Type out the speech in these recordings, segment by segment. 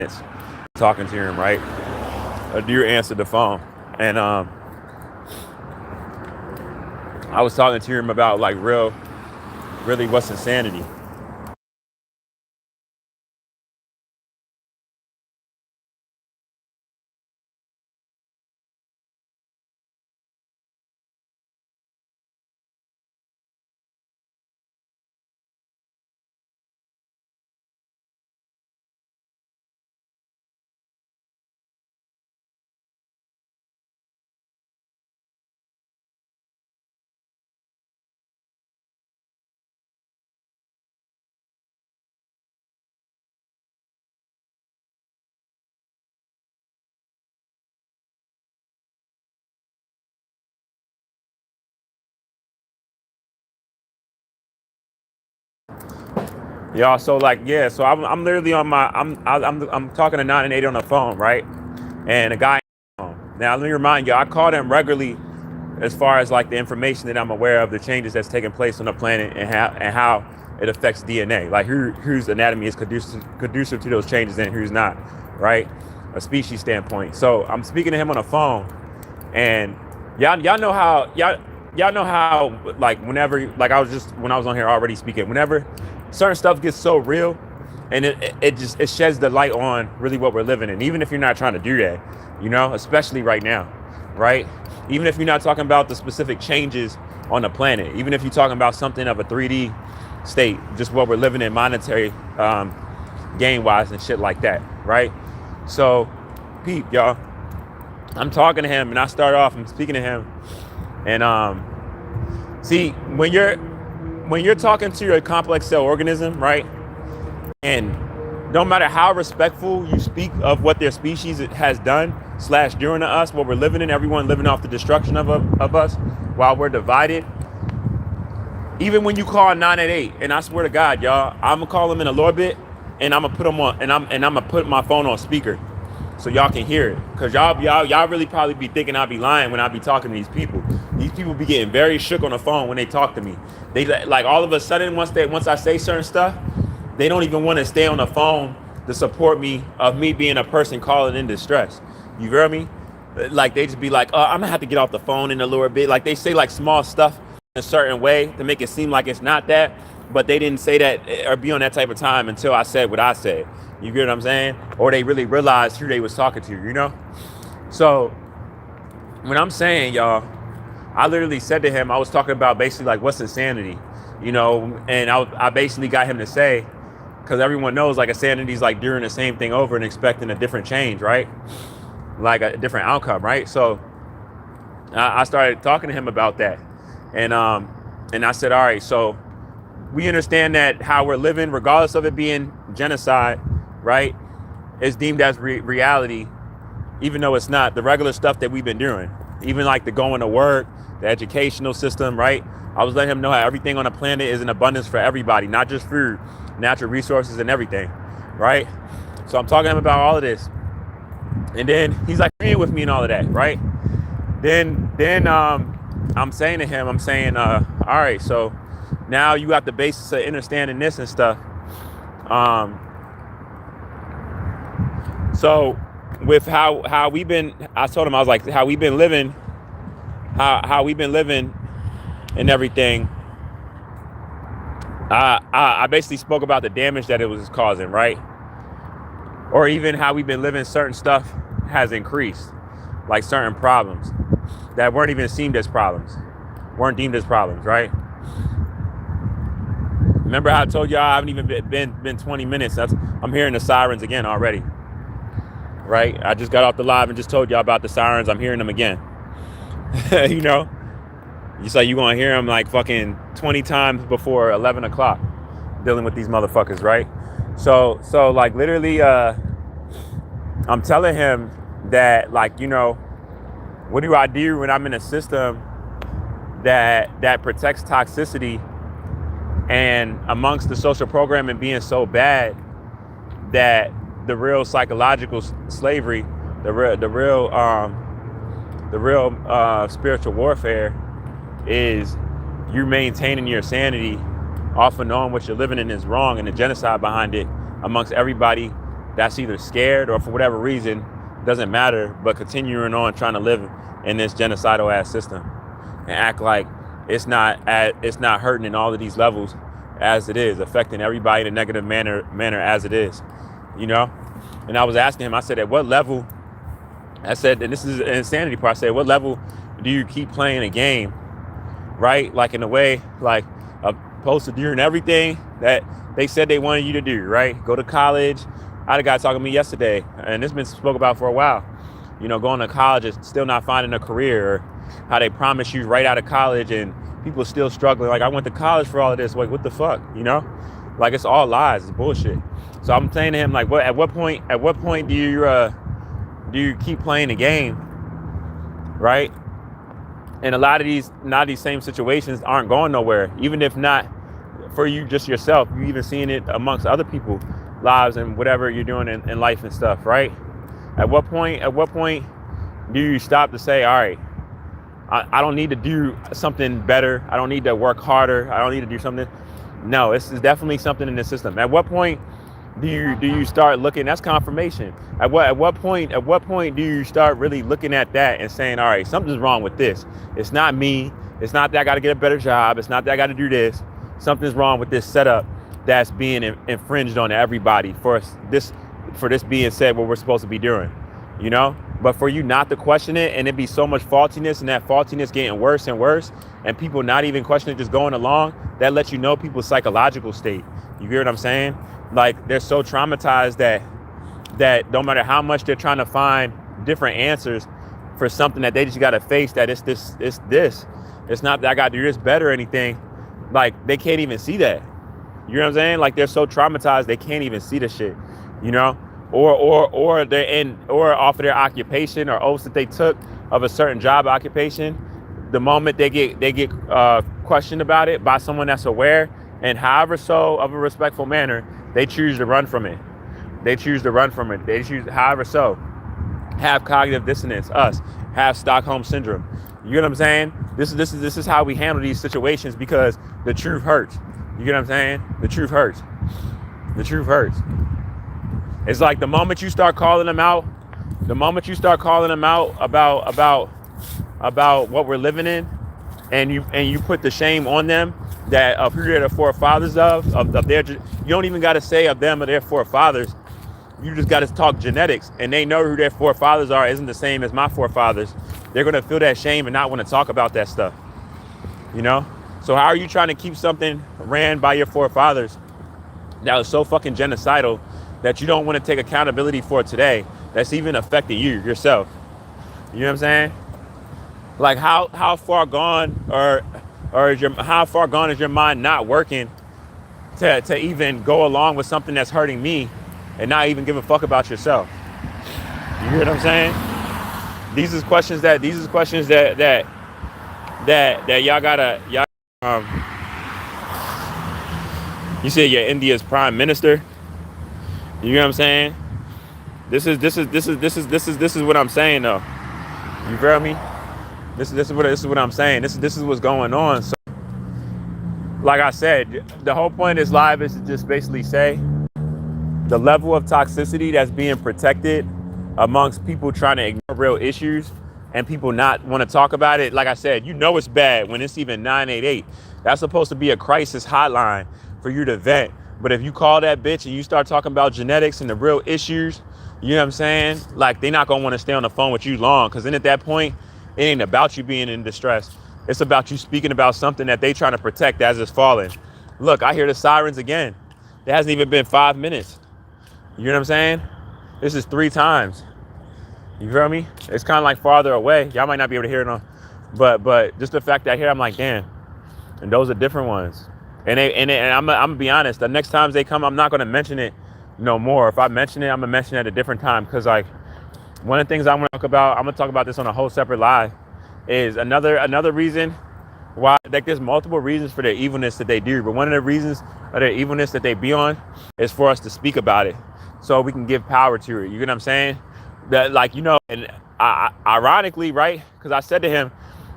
minutes talking to him, right? A deer answered the phone, and I was talking to him about like really what's insanity. Y'all, so like, yeah, so I'm literally on my I'm talking to 9 and 8 on the phone, right? And a guy. Now let me remind you, I call them regularly as far as like the information that I'm aware of, the changes that's taking place on the planet and how it affects DNA. Like whose anatomy is conducive to those changes and who's not, right? A species standpoint. So I'm speaking to him on the phone, and y'all know how y'all know how like whenever like I was just when I was on here already speaking, whenever certain stuff gets so real and it sheds the light on really what we're living in, even if you're not trying to do that, especially right now, right? Even if you're not talking about the specific changes on the planet, even if you're talking about something of a 3D state, just what we're living in monetary gain wise and shit like that, right? So peep, y'all, I'm talking to him and I'm speaking to him, and see, when you're talking to your complex cell organism, right? And no matter how respectful you speak of what their species has done / doing to us, what we're living in, everyone living off the destruction of us while we're divided. Even when you call 988, and I swear to God, y'all, I'm gonna call them in a little bit, and I'm gonna put them on, and I'm gonna put my phone on speaker so y'all can hear it, cause y'all really probably be thinking I be lying when I be talking to these people. These people be getting very shook on the phone when they talk to me. They like all of a sudden once I say certain stuff, they don't even want to stay on the phone to support me of me being a person calling in distress. You hear me? Like they just be like, oh, I'm gonna have to get off the phone in a little bit. Like they say like small stuff in a certain way to make it seem like it's not that, but they didn't say that or be on that type of time until I said what I said. You get what I'm saying? Or they really realized who they was talking to, So when I'm saying, y'all, I literally said to him, I was talking about basically like what's insanity, and I basically got him to say, because everyone knows like insanity is like doing the same thing over and expecting a different change, right? Like a different outcome, right? So I started talking to him about that, and I said, all right, so we understand that how we're living, regardless of it being genocide, right, is deemed as reality, even though it's not. The regular stuff that we've been doing, even like the going to work, the educational system, right? I was letting him know how everything on the planet is in abundance for everybody, not just food, natural resources and everything, right? So I'm talking to him about all of this, and then he's like agreeing with me and all of that, right? Then I'm saying to him, all right, so now you got the basis of understanding this and stuff. So with how we've been, I told him, I was like, how we've been living and everything. I basically spoke about the damage that it was causing, right? Or even how we've been living, certain stuff has increased, like certain problems that weren't even deemed as problems, right? Remember how I told y'all I haven't even been 20 minutes. I'm hearing the sirens again already, right? I just got off the live and just told y'all about the sirens. I'm hearing them again. It's like you're going to hear them like fucking 20 times before 11 o'clock dealing with these motherfuckers, right? So like literally, I'm telling him that like, what do I do when I'm in a system that protects toxicity and amongst the social programming being so bad that the real psychological slavery, the real spiritual warfare is you maintaining your sanity off of knowing what you're living in is wrong and the genocide behind it amongst everybody that's either scared or for whatever reason, doesn't matter, but continuing on trying to live in this genocidal ass system and act like it's not hurting in all of these levels as it is, affecting everybody in a negative manner as it is, you know? And I was asking him, I said, at what level, I said, and this is an insanity part, I said, what level do you keep playing a game, right? Like in a way, like opposed to doing everything that they said they wanted you to do, right? Go to college. I had a guy talking to me yesterday, and this has been spoke about for a while. You know, going to college and still not finding a career, or how they promise you right out of college and people still struggling. Like, I went to college for all of this. Like, what the fuck, you know? Like, it's all lies. It's bullshit. So I'm saying to him, like, at what point do you keep playing the game, right? And a lot of these same situations aren't going nowhere, even if not for you, just yourself. You even seeing it amongst other people lives and whatever you're doing in life and stuff, right? At what point do you stop to say, all right, I don't need to do something better. I don't need to work harder. I don't need to do something. No, it's definitely something in the system. At what point do you start looking? That's confirmation. At what point do you start really looking at that and saying, all right, something's wrong with this. It's not me. It's not that I got to get a better job. It's not that I got to do this. Something's wrong with this setup that's being infringed on everybody for this being said what we're supposed to be doing, you know? But for you not to question it and it be so much faultiness, and that faultiness getting worse and worse, and people not even questioning, just going along, that lets you know people's psychological state. You hear what I'm saying? Like, they're so traumatized that no matter how much they're trying to find different answers for something that they just got to face, that it's this. It's not that I got to do this better or anything. Like, they can't even see that. You know what I'm saying? Like, they're so traumatized they can't even see the shit, you know? Or they're off of their occupation or oaths that they took of a certain job occupation. The moment they get questioned about it by someone that's aware, and however so of a respectful manner, they choose to run from it. They choose however so. Have cognitive dissonance, have Stockholm syndrome. You know what I'm saying? This is how we handle these situations, because the truth hurts. You get what I'm saying? The truth hurts. The truth hurts. It's like the moment you start calling them out about what we're living in, and you put the shame on them that of who they're the forefathers of their, you don't even got to say of them or their forefathers. You just got to talk genetics, and they know who their forefathers are isn't the same as my forefathers. They're going to feel that shame and not want to talk about that stuff, you know? So how are you trying to keep something ran by your forefathers that was so fucking genocidal that you don't want to take accountability for today, that's even affecting you yourself? You know what I'm saying? Like, how far gone is your mind not working to even go along with something that's hurting me and not even give a fuck about yourself? You hear what I'm saying? These is questions that y'all gotta you said you're India's prime minister. You know what I'm saying? This is what I'm saying though. You feel me? This is what I'm saying. This is what's going on. So, like I said, the whole point of this live is to just basically say the level of toxicity that's being protected amongst people trying to ignore real issues and people not want to talk about it. Like I said, you know it's bad when it's even 988. That's supposed to be a crisis hotline for you to vent. But if you call that bitch and you start talking about genetics and the real issues, you know what I'm saying? Like, they're not going to want to stay on the phone with you long, because then at that point, it ain't about you being in distress. It's about you speaking about something that they trying to protect as it's falling. Look, I hear the sirens again. It hasn't even been 5 minutes. You know what I'm saying? This is 3 times. You feel me? It's kind of like farther away. Y'all might not be able to hear it on, but just the fact that I hear, I'm like, damn. And those are different ones. And I'm gonna be honest. The next times they come, I'm not gonna mention it no more. If I mention it, I'm gonna mention it at a different time, because like, one of the things I'm gonna talk about this on a whole separate live, is another reason why, like, there's multiple reasons for their evilness that they do, but one of the reasons of their evilness that they be on is for us to speak about it, so we can give power to it. You get what I'm saying? That, like, you know, and ironically, right? Because I said to him,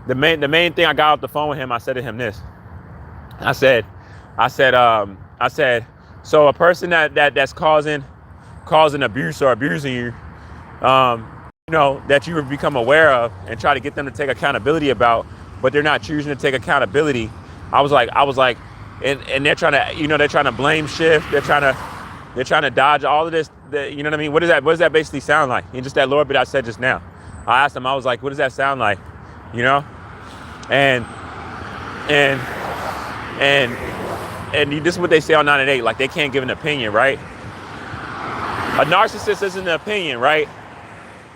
the main thing I got off the phone with him, I said to him this. I said, so a person that's causing causing abuse or abusing you, that you would become aware of and try to get them to take accountability about, but they're not choosing to take accountability. I was like, and they're trying to, they're trying to blame shift. They're trying to dodge all of this. You know what I mean? What does that basically sound like? And just that little bit I said just now. I asked them, I was like, what does that sound like? And this is what they say on 9 and 8, like they can't give an opinion, right? A narcissist isn't an opinion, right?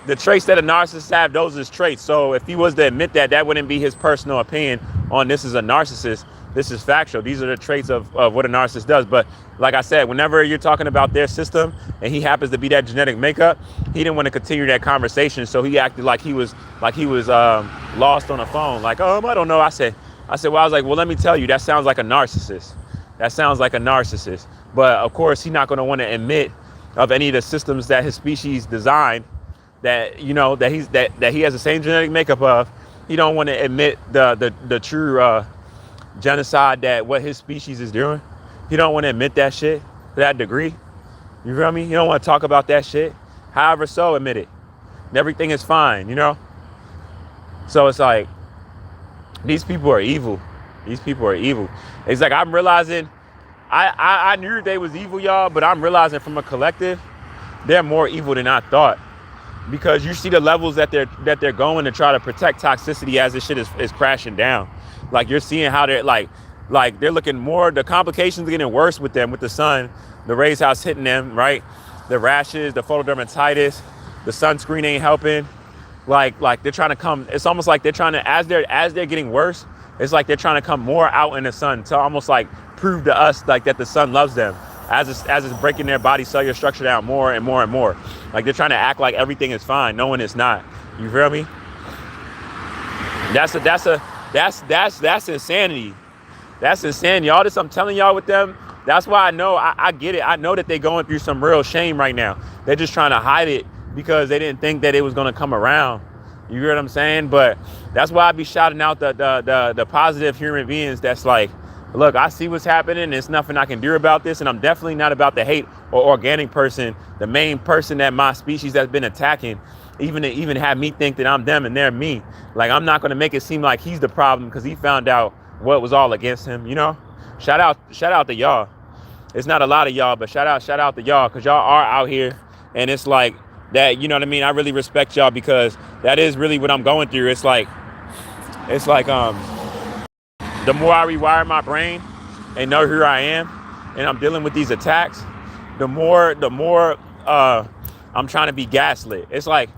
The traits that a narcissist have, those are his traits. So if he was to admit that wouldn't be his personal opinion on this is a narcissist. This is factual. These are the traits of what a narcissist does. But like I said, whenever you're talking about their system and he happens to be that genetic makeup, he didn't want to continue that conversation. So he acted like he was lost on the phone. Like, I don't know. I said, well, let me tell you, that sounds like a narcissist. That sounds like a narcissist. But of course, he's not going to want to admit of any of the systems that his species designed, that that he has the same genetic makeup of. He don't want to admit the true genocide that what his species is doing. He don't want to admit that shit to that degree. You feel me? He don't want to talk about that shit. However, so admit it. And everything is fine, So it's like, these people are evil. These people are evil. It's like, I'm realizing, I knew they was evil, y'all, but I'm realizing from a collective, they're more evil than I thought. Because you see the levels that they're going to try to protect toxicity as this shit is crashing down. Like, you're seeing how they're like they're looking more, the complications are getting worse with them, with the sun, the rays house hitting them, right? The rashes, the photodermatitis, the sunscreen ain't helping. Like they're trying to come, it's almost like they're trying to, as they're getting worse, it's like they're trying to come more out in the sun to almost like prove to us like that the sun loves them as it's breaking their body cellular structure down more and more and more. Like they're trying to act like everything is fine, knowing it's not. You feel me? That's insanity. That's insanity. All this I'm telling y'all with them, that's why I know, I get it. I know that they're going through some real shame right now. They're just trying to hide it because they didn't think that it was going to come around. You hear what I'm saying? But that's why I be shouting out the positive human beings that's like, look, I see what's happening. There's nothing I can do about this. And I'm definitely not about the hate or organic person, the main person that my species has been attacking, even have me think that I'm them and they're me. Like, I'm not going to make it seem like he's the problem because he found out what was all against him, Shout out to y'all. It's not a lot of y'all, but shout out to y'all, because y'all are out here. And it's like that, you know what I mean? I really respect y'all, because that is really what I'm going through. It's like the more I rewire my brain and know who I am, and I'm dealing with these attacks, the more I'm trying to be gaslit. It's like,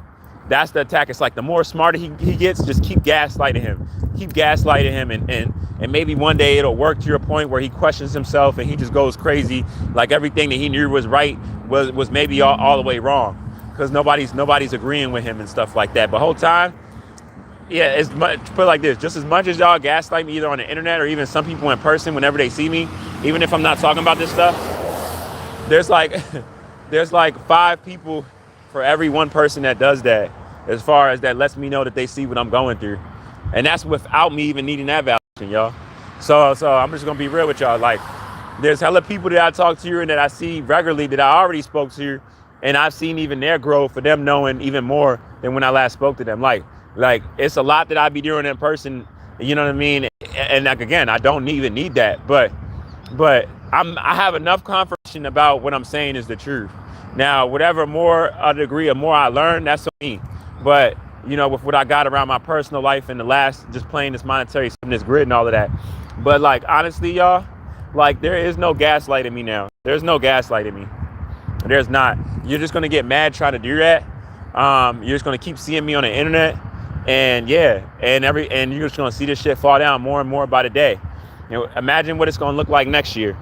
that's the attack. It's like, the more smarter he gets, just keep gaslighting him. Keep gaslighting him, and maybe one day it'll work to your point where he questions himself and he just goes crazy. Like everything that he knew was right was maybe all the way wrong, because nobody's agreeing with him and stuff like that. But whole time, yeah, it's much, put it like this, just as much as y'all gaslight me either on the internet or even some people in person whenever they see me, even if I'm not talking about this stuff, there's like 5 people for every one person that does that, as far as that lets me know that they see what I'm going through. And that's without me even needing that validation, y'all. So I'm just gonna be real with y'all. Like, there's hella people that I talk to and that I see regularly that I already spoke to, and I've seen even their growth for them knowing even more than when I last spoke to them. Like it's a lot that I be doing in person, you know what I mean? And like, again, I don't even need that, but I have enough confirmation about what I'm saying is the truth. Now, whatever more a degree of more I learn, that's on me. But with what I got around my personal life and the last, just playing this monetary system, this grid and all of that. But like, honestly, y'all, like, there is no gaslighting me now. There's no gaslighting me. There's not. You're just going to get mad trying to do that. You're just going to keep seeing me on the internet. And yeah, and you're just going to see this shit fall down more and more by the day. Imagine what it's going to look like next year.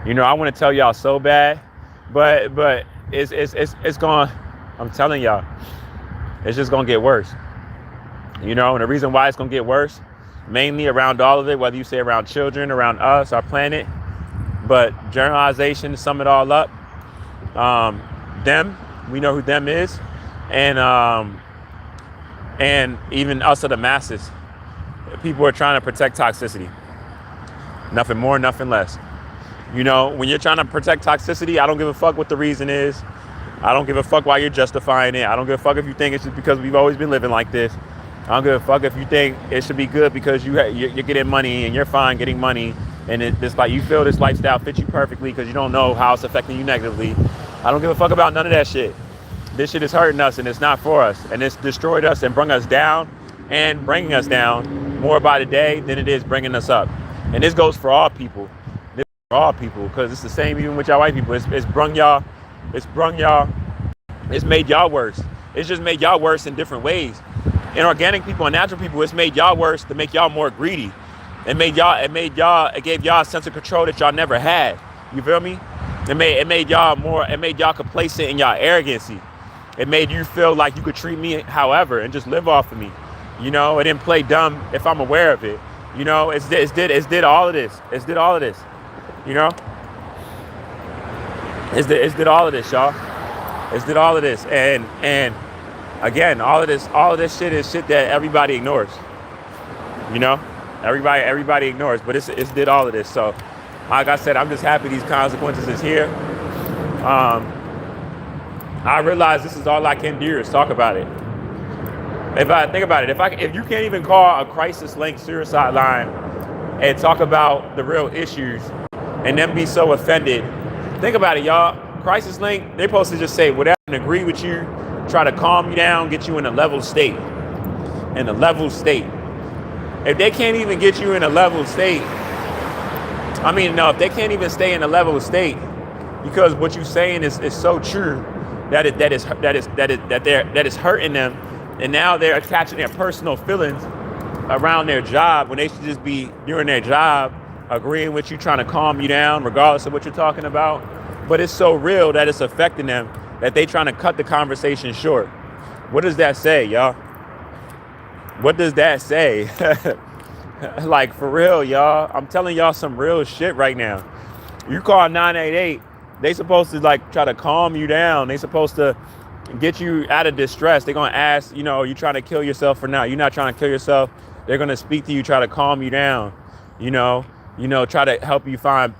I want to tell y'all so bad, but it's going, I'm telling y'all, it's just going to get worse. And the reason why it's going to get worse, mainly around all of it, whether you say around children, around us, our planet, but generalization to sum it all up, them, we know who them is, and even us are the masses. People are trying to protect toxicity. Nothing more, nothing less. You know, when you're trying to protect toxicity, I don't give a fuck what the reason is. I don't give a fuck why you're justifying it. I don't give a fuck if you think it's just because we've always been living like this. I don't give a fuck if you think it should be good because you're getting money and you're fine getting money, and it's like you feel this lifestyle fits you perfectly because you don't know how it's affecting you negatively. I don't give a fuck about none of that shit. This shit is hurting us and it's not for us, and it's destroyed us and bring us down and bringing us down more by the day than it is bringing us up. And this goes for all people. This is for all people because it's the same even with y'all white people. It's made y'all worse. It's just made y'all worse in different ways. And organic people and natural people, it's made y'all worse to make y'all more greedy. It gave y'all a sense of control that y'all never had. You feel me? It made y'all complacent in y'all arrogancy. It made you feel like you could treat me however and just live off of me. You know, it didn't play dumb if I'm aware of it. You know, it did all of this. It's did all of this. You know? It's did all of this, y'all. It's did all of this. And again, all of this shit is shit that everybody ignores. You know? Everybody ignores, but it's did all of this. So like I said, I'm just happy these consequences is here. I realize this is all I can do is talk about it. If I think about it, if you can't even call a crisis-linked suicide line and talk about the real issues and then be so offended, think about it, y'all. Crisis link, they're supposed to just say whatever and agree with you, try to calm you down, get you in a level state. In a level state. If they can't even get you in a level state, if they can't even stay in a level state because what you're saying is so true that is hurting them, and now they're attaching their personal feelings around their job when they should just be doing their job, agreeing with you, trying to calm you down regardless of what you're talking about. But it's so real that it's affecting them that they trying to cut the conversation short. What does that say, y'all? What does that say? Like, for real, y'all. I'm telling y'all some real shit right now. You call 988, they supposed to like try to calm you down. They supposed to get you out of distress. They're going to ask, you trying to kill yourself or not? You're not trying to kill yourself. They're going to speak to you, try to calm you down, try to help you find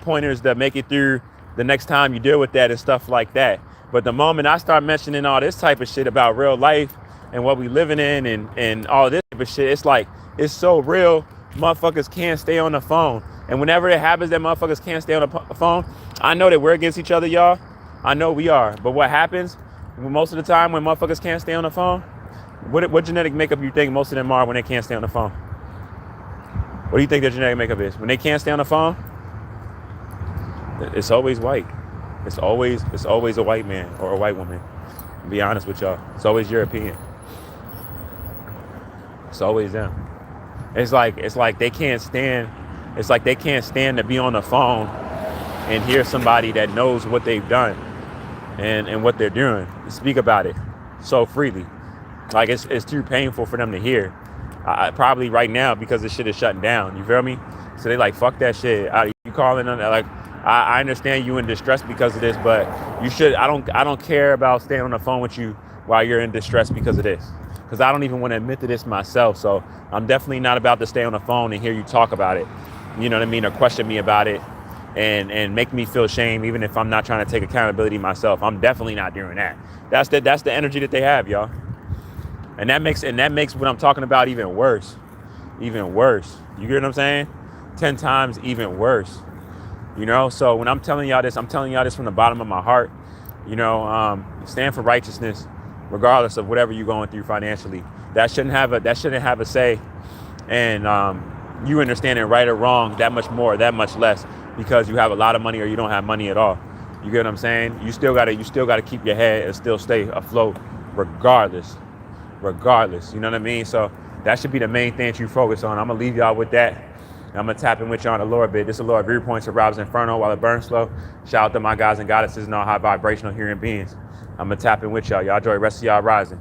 pointers that make it through the next time you deal with that and stuff like that. But the moment I start mentioning all this type of shit about real life and what we living in and all this type of shit, it's like, it's so real, motherfuckers can't stay on the phone. And whenever it happens that motherfuckers can't stay on the phone, I know that we're against each other, y'all. I know we are. But what happens most of the time when motherfuckers can't stay on the phone? What genetic makeup you think most of them are when they can't stay on the phone? What do you think their genetic makeup is? When they can't stay on the phone, it's always white. It's always a white man or a white woman. To be honest with y'all, it's always European. It's always them. It's like they can't stand. It's like they can't stand to be on the phone and hear somebody that knows what they've done and what they're doing, speak about it so freely. Like it's too painful for them to hear. Probably right now because the shit is shutting down. You feel me? So they like, fuck that shit. You calling on like, I understand you in distress because of this, but you should. I don't care about staying on the phone with you while you're in distress because of this. Because I don't even want to admit to this myself. So I'm definitely not about to stay on the phone and hear you talk about it. You know what I mean? Or question me about it and make me feel shame, even if I'm not trying to take accountability myself. I'm definitely not doing that. That's the energy that they have, y'all. And that makes what I'm talking about even worse. Even worse. You get what I'm saying? 10 times even worse. So when I'm telling y'all this from the bottom of my heart. Stand for righteousness, regardless of whatever you're going through financially. That shouldn't have a say. And you understanding right or wrong that much more, that much less, because you have a lot of money or you don't have money at all. You get what I'm saying? You still gotta keep your head and still stay afloat, regardless. You know what I mean? So that should be the main thing that you focus on. I'm gonna leave y'all with that. I'm gonna tap in with y'all on a lower bit. This is a Lord Viewpoints of RoBs Inferno while it burns slow. Shout out to my guys and goddesses and all high vibrational human beings. I'm gonna tap in with y'all. Y'all enjoy the rest of y'all rising.